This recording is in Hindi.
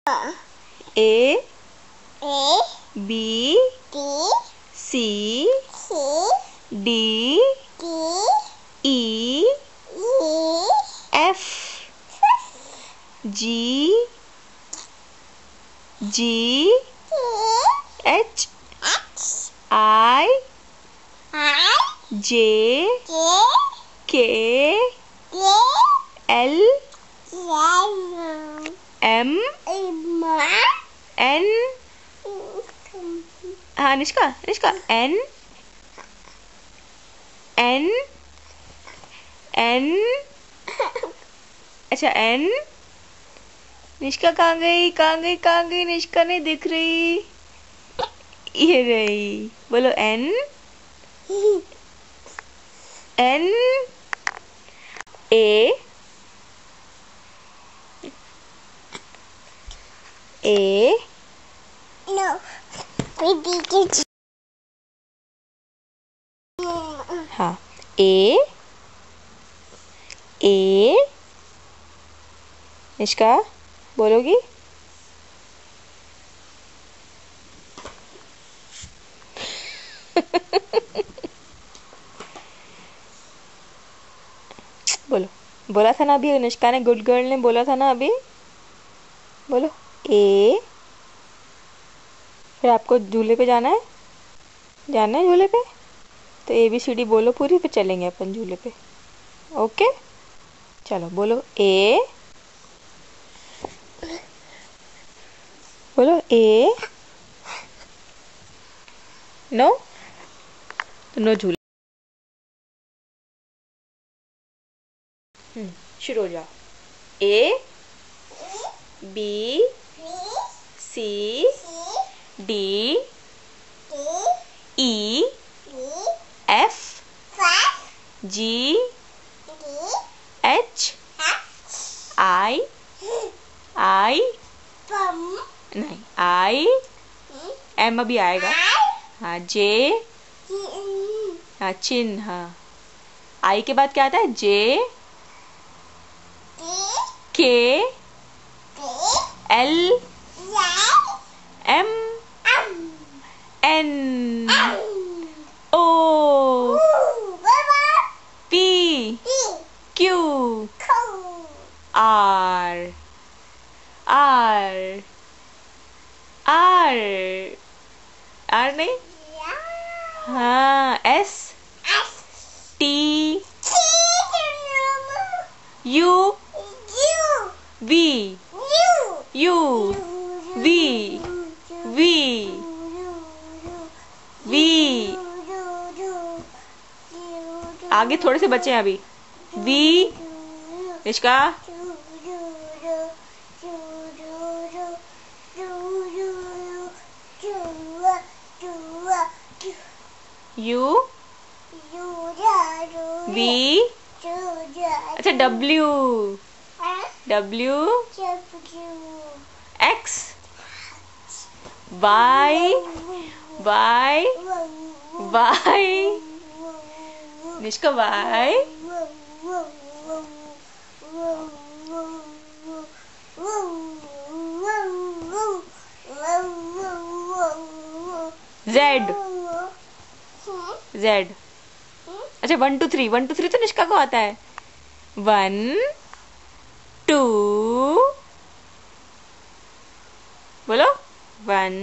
A B C D E F G H I J K L M N हाँ निष्का N अच्छा N निष्का कहाँ गई निष्का नहीं दिख रही। ये रही, बोलो N A No. हाँ A निष्का बोलोगी? बोलो, बोला था ना अभी, निष्का ने, गुड गर्ल ने बोला था ना अभी, बोलो ए। फिर आपको झूले पे जाना है झूले पे, तो ABCD बोलो पूरी, फिर चलेंगे अपन झूले पे। ओके चलो बोलो ए, बोलो ए। नो तो नो झूले। शुरू हो जाओ। A B C D E F G H I नहीं I M अभी आएगा। हाँ J, हाँ चिन, हाँ I के बाद क्या आता है? J K L M N O P Q R नहीं, हाँ S T U V आगे थोड़े से बचे हैं अभी। V निष्का U V अच्छा W X Y Nishka Y Z अच्छा 1 2 3 तो निष्का को आता है। 1 2 बोलो 1